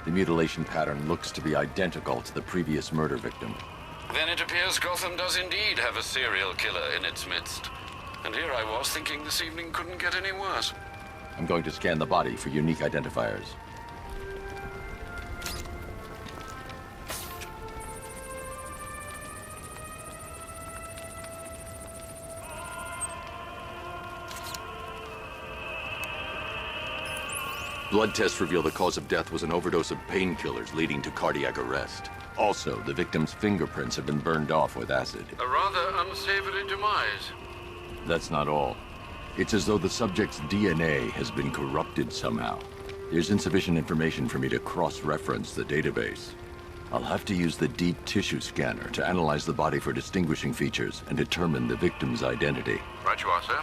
The mutilation pattern looks to be identical to the previous murder victim. Then it appears Gotham does indeed have a serial killer in its midst. And here I was thinking this evening couldn't get any worse. I'm going to scan the body for unique identifiers. Blood tests reveal the cause of death was an overdose of painkillers leading to cardiac arrest. Also, the victim's fingerprints have been burned off with acid. A rather unsavory demise. That's not all. It's as though the subject's DNA has been corrupted somehow. There's insufficient information for me to cross-reference the database. I'll have to use the deep tissue scanner to analyze the body for distinguishing features and determine the victim's identity. Right you are, sir.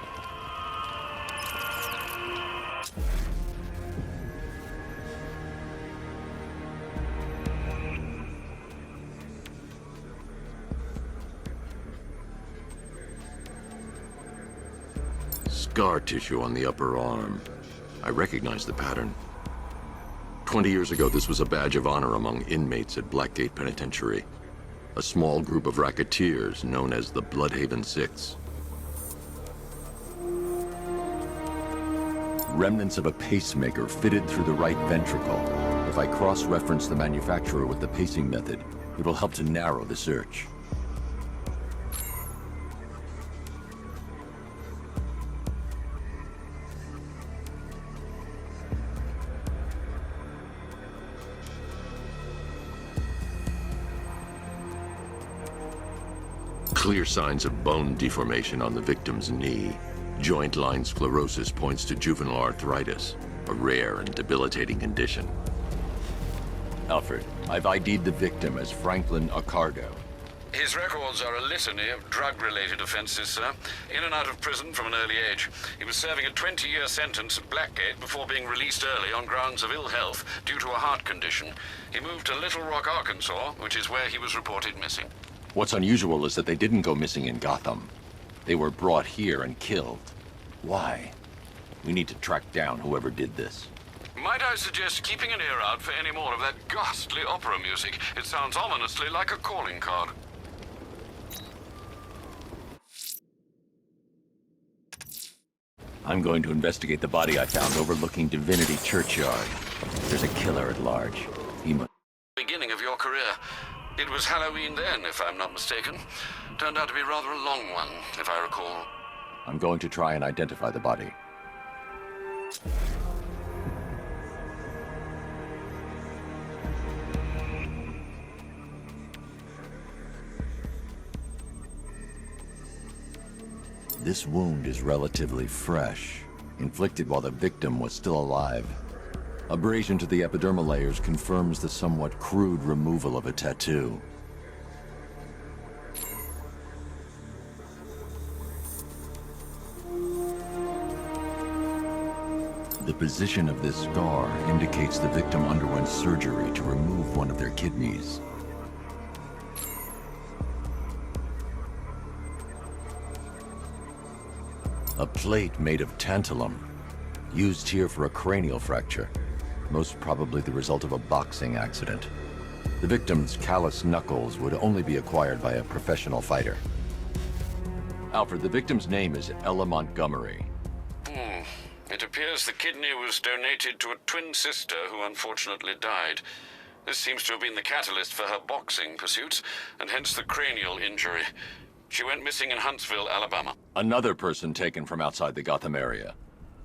Scar tissue on the upper arm. I recognize the pattern. 20 years ago, this was a badge of honor among inmates at Blackgate Penitentiary. A small group of racketeers known as the Bloodhaven Six. Remnants of a pacemaker fitted through the right ventricle. If I cross-reference the manufacturer with the pacing method, it will help to narrow the search. Clear signs of bone deformation on the victim's knee. Joint line sclerosis points to juvenile arthritis, a rare and debilitating condition. Alfred, I've ID'd the victim as Franklin Accardo. His records are a litany of drug-related offenses, sir. In and out of prison from an early age. He was serving a 20-year sentence at Blackgate before being released early on grounds of ill health due to a heart condition. He moved to Little Rock, Arkansas, which is where he was reported missing. What's unusual is that they didn't go missing in Gotham. They were brought here and killed. Why? We need to track down whoever did this. Might I suggest keeping an ear out for any more of that ghastly opera music? It sounds ominously like a calling card. I'm going to investigate the body I found overlooking Divinity Churchyard. There's a killer at large. He must... Beginning of your career. It was Halloween then, if I'm not mistaken. Turned out to be rather a long one, if I recall. I'm going to try and identify the body. This wound is relatively fresh, inflicted while the victim was still alive. Abrasion to the epidermal layers confirms the somewhat crude removal of a tattoo. The position of this scar indicates the victim underwent surgery to remove one of their kidneys. A plate made of tantalum, used here for a cranial fracture, most probably the result of a boxing accident. The victim's calloused knuckles would only be acquired by a professional fighter. Alfred, the victim's name is Ella Montgomery. It appears the kidney was donated to a twin sister who unfortunately died. This seems to have been the catalyst for her boxing pursuits, and hence the cranial injury. She went missing in Huntsville, Alabama. Another person taken from outside the Gotham area.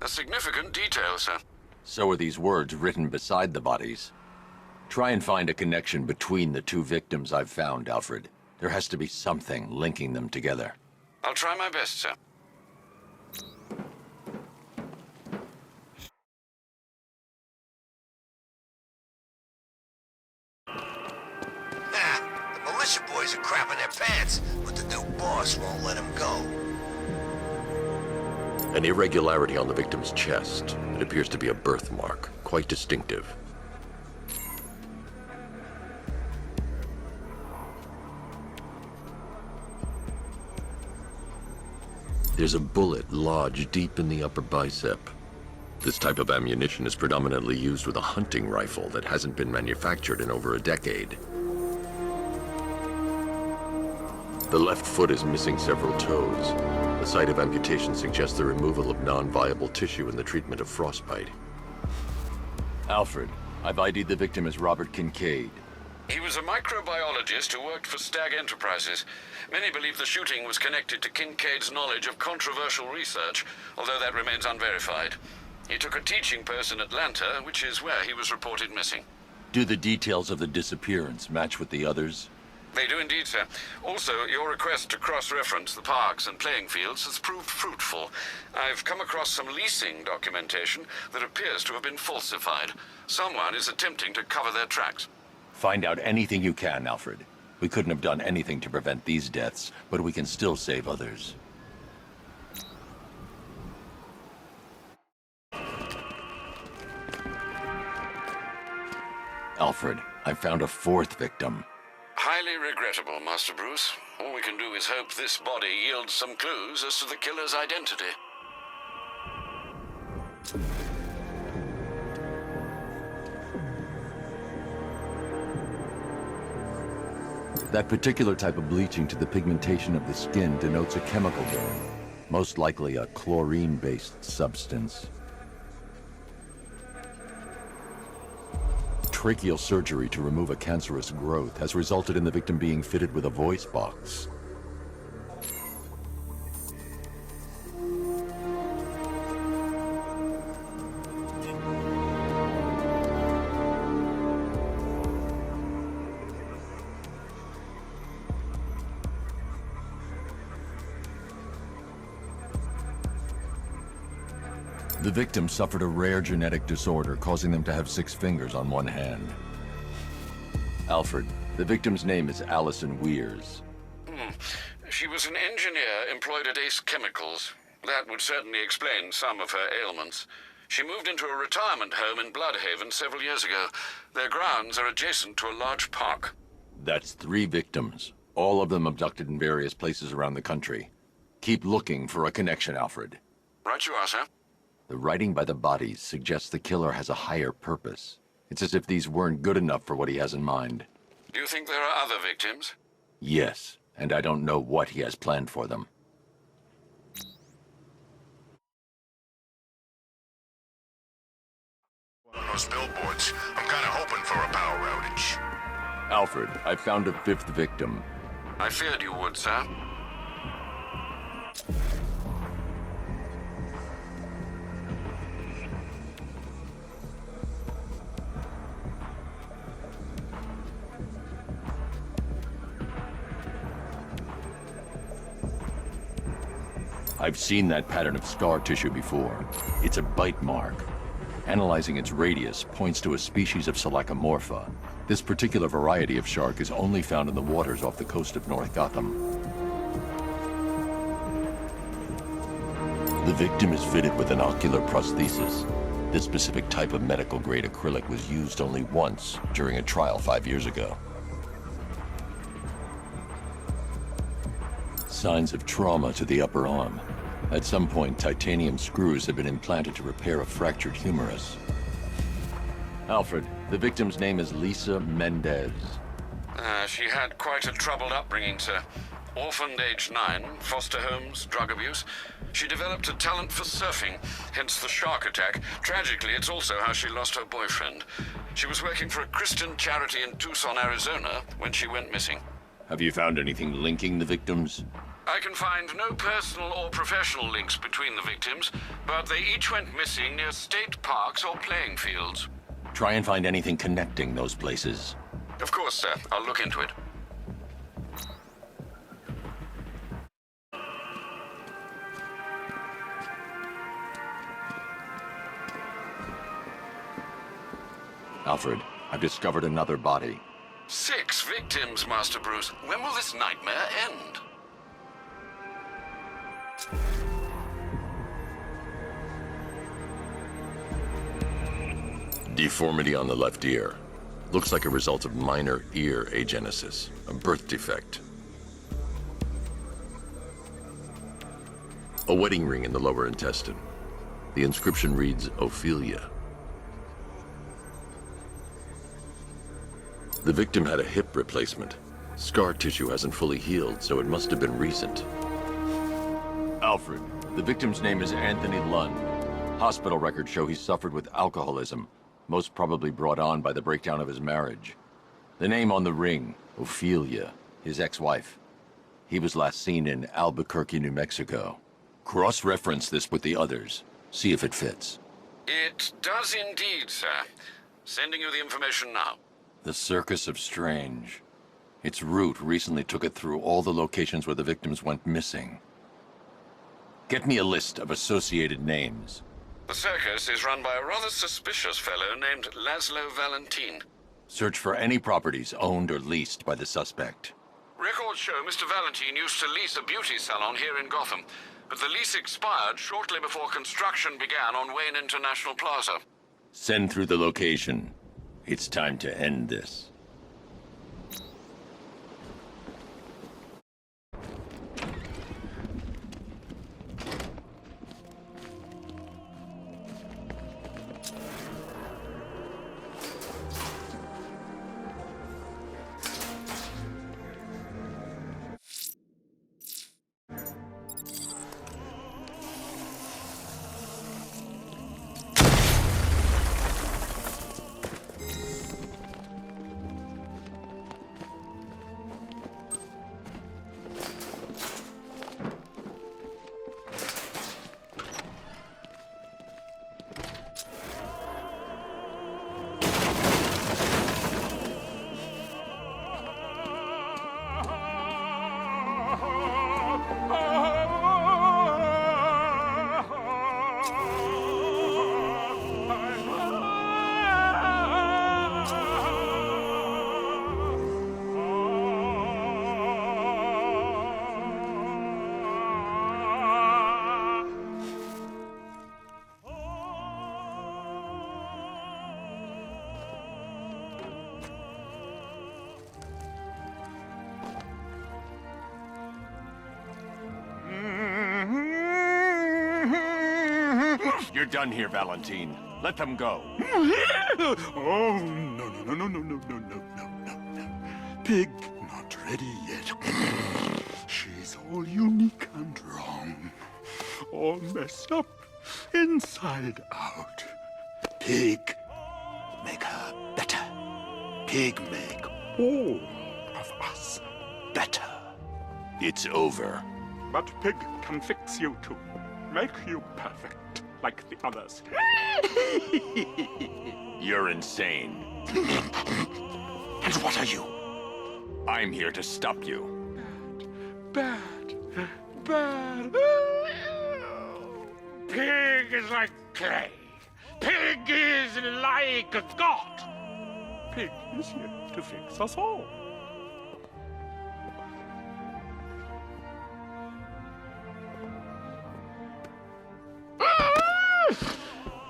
A significant detail, sir. So are these words written beside the bodies. Try and find a connection between the two victims I've found, Alfred. There has to be something linking them together. I'll try my best, sir. The militia boys are crapping their pants, but the new boss won't let them go. An irregularity on the victim's chest. It appears to be a birthmark, quite distinctive. There's a bullet lodged deep in the upper bicep. This type of ammunition is predominantly used with a hunting rifle that hasn't been manufactured in over a decade. The left foot is missing several toes. The site of amputation suggests the removal of non-viable tissue in the treatment of frostbite. Alfred, I've ID'd the victim as Robert Kincaid. He was a microbiologist who worked for Stag Enterprises. Many believe the shooting was connected to Kincaid's knowledge of controversial research, although that remains unverified. He took a teaching post in Atlanta, which is where he was reported missing. Do the details of the disappearance match with the others? They do indeed, sir. Also, your request to cross-reference the parks and playing fields has proved fruitful. I've come across some leasing documentation that appears to have been falsified. Someone is attempting to cover their tracks. Find out anything you can, Alfred. We couldn't have done anything to prevent these deaths, but we can still save others. Alfred, I found a fourth victim. Highly regrettable, Master Bruce. All we can do is hope this body yields some clues as to the killer's identity. That particular type of bleaching to the pigmentation of the skin denotes a chemical burn, most likely a chlorine-based substance. Tracheal surgery to remove a cancerous growth has resulted in the victim being fitted with a voice box. The victim suffered a rare genetic disorder, causing them to have 6 fingers on one hand. Alfred, the victim's name is Allison Weers. She was an engineer employed at Ace Chemicals. That would certainly explain some of her ailments. She moved into a retirement home in Bloodhaven several years ago. Their grounds are adjacent to a large park. That's 3 victims, all of them abducted in various places around the country. Keep looking for a connection, Alfred. Right you are, sir. The writing by the bodies suggests the killer has a higher purpose. It's as if these weren't good enough for what he has in mind. Do you think there are other victims? Yes, and I don't know what he has planned for them. On those billboards, I'm kinda hoping for a power outage. Alfred, I found a 5th victim. I feared you would, sir. I've seen that pattern of scar tissue before. It's a bite mark. Analyzing its radius points to a species of Selachomorpha. This particular variety of shark is only found in the waters off the coast of North Gotham. The victim is fitted with an ocular prosthesis. This specific type of medical-grade acrylic was used only once during a trial 5 years ago. Signs of trauma to the upper arm. At some point, titanium screws have been implanted to repair a fractured humerus. Alfred, the victim's name is Lisa Mendez. She had quite a troubled upbringing, sir. Orphaned age 9, foster homes, drug abuse. She developed a talent for surfing, hence the shark attack. Tragically, it's also how she lost her boyfriend. She was working for a Christian charity in Tucson, Arizona, when she went missing. Have you found anything linking the victims? I can find no personal or professional links between the victims, but they each went missing near state parks or playing fields. Try and find anything connecting those places. Of course, sir. I'll look into it. Alfred, I've discovered another body. 6 victims, Master Bruce. When will this nightmare end? Deformity on the left ear. Looks like a result of minor ear agenesis, a birth defect. A wedding ring in the lower intestine. The inscription reads, Ophelia. The victim had a hip replacement. Scar tissue hasn't fully healed, so it must have been recent. Alfred, the victim's name is Anthony Lund. Hospital records show he suffered with alcoholism, most probably brought on by the breakdown of his marriage. The name on the ring, Ophelia, his ex-wife. He was last seen in Albuquerque, New Mexico. Cross-reference this with the others. See if it fits. It does indeed, sir. Sending you the information now. The Circus of Strange. Its route recently took it through all the locations where the victims went missing. Get me a list of associated names. The circus is run by a rather suspicious fellow named Laszlo Valentin. Search for any properties owned or leased by the suspect. Records show Mr. Valentin used to lease a beauty salon here in Gotham, but the lease expired shortly before construction began on Wayne International Plaza. Send through the location. It's time to end this. You're done here, Valentine. Let them go. Oh, no. Pig not ready yet. She's all unique and wrong. All messed up, inside out. Pig, make her better. Pig make all of us better. It's over. But Pig can fix you too. Make you perfect, like the others. You're insane. And what are you? I'm here to stop you. Bad. Pig is like clay. Pig is like a god. Pig is here to fix us all.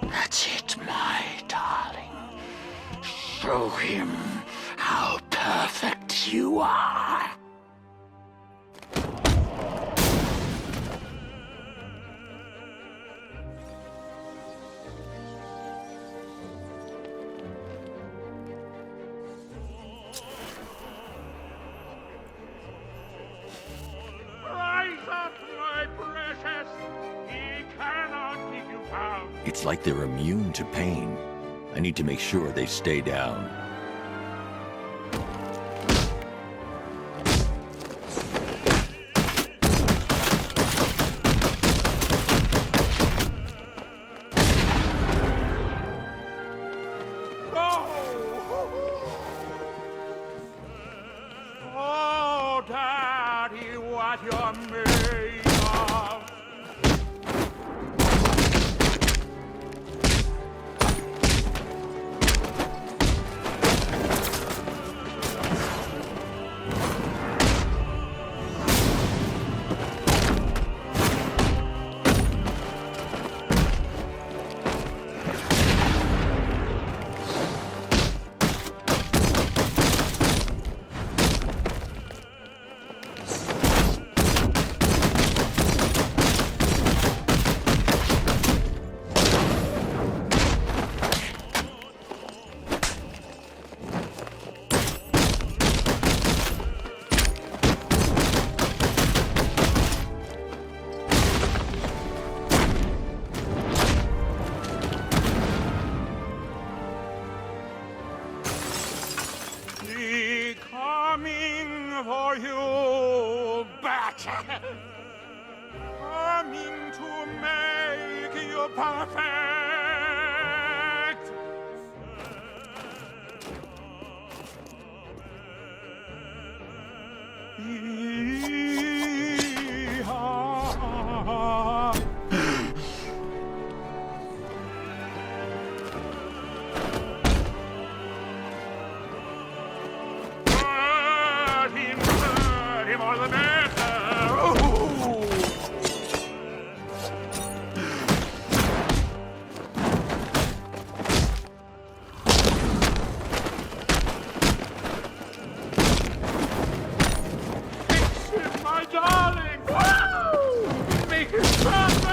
That's it, my darling. Show him how perfect you are. Rise up, my precious. He cannot keep you bound. It's like they're immune to pain. I need to make sure they stay down. Oh, Daddy, what you're made of. for you, but I mean to make you perfect. All the better. Fix it, my darling. Woo! Make it perfect.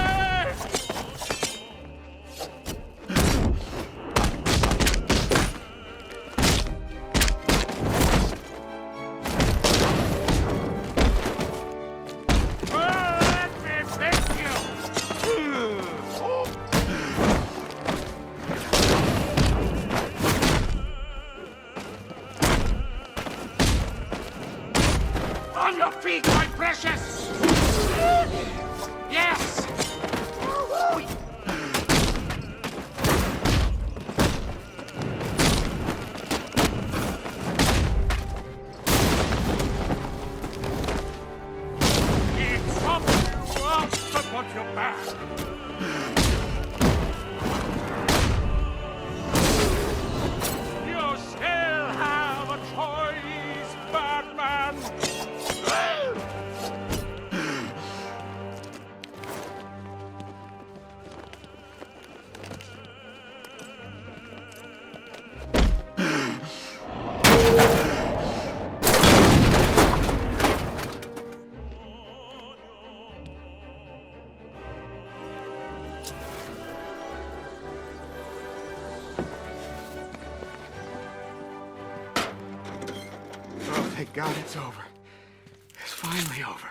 On your feet, my precious! Yes! It's up to us to put you back! You still have a choice, Batman! Oh, thank God it's over. It's finally over.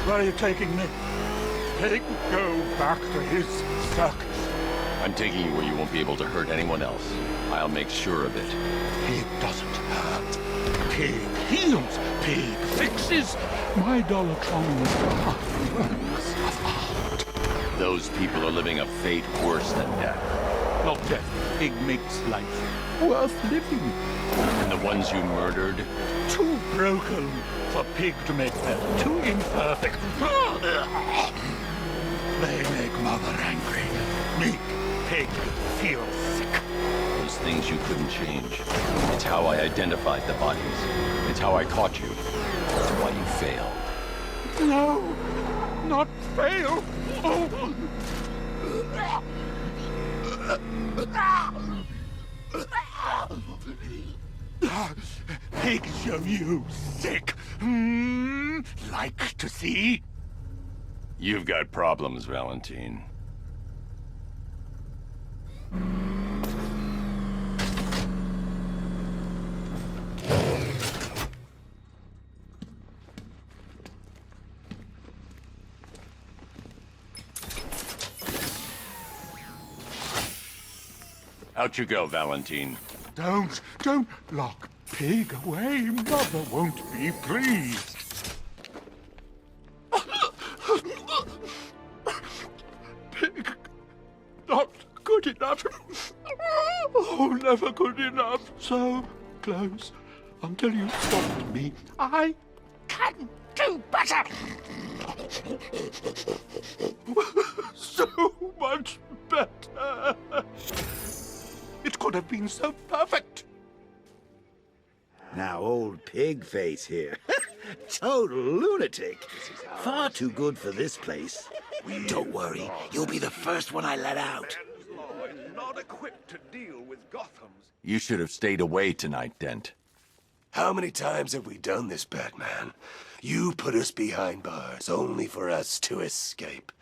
Where are you taking me? Pig, go back to his circus. I'm taking you where you won't be able to hurt anyone else. I'll make sure of it. Pig doesn't hurt. Pig heals. Pig fixes. My Dollartrons are works of art. Those people are living a fate worse than death. Not death. Pig makes life worth living. And the ones you murdered? Too broken for Pig to make them. Too imperfect. They make Mother angry. Make Pig feel sick. Those things you couldn't change. It's how I identified the bodies. It's how I caught you. That's why you failed. No, not fail. Oh. Pig show you sick. Like to see? You've got problems, Valentine. Out you go, Valentine. Don't lock Pig away. Mother won't be pleased. Pig, not good enough. Oh, never good enough. So close until you stopped me. I can do better. So much better. It could have been so perfect. Now, old Pigface here. Total lunatic. Far too good for this place. Don't worry, you'll be the first one I let out. Not equipped to deal with Gotham's. You should have stayed away tonight, Dent. How many times have we done this, Batman? You put us behind bars only for us to escape.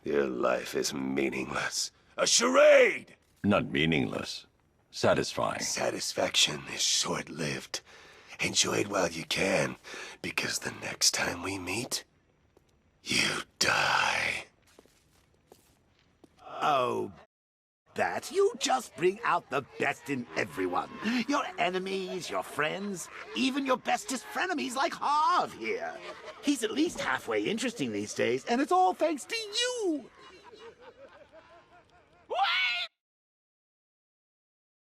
Your life is meaningless. A charade! Not meaningless. Satisfying. Satisfaction is short-lived. Enjoy it while you can, because the next time we meet, you die. Oh, Bat, you just bring out the best in everyone. Your enemies, your friends, even your bestest frenemies like Harv here. He's at least halfway interesting these days, and it's all thanks to you.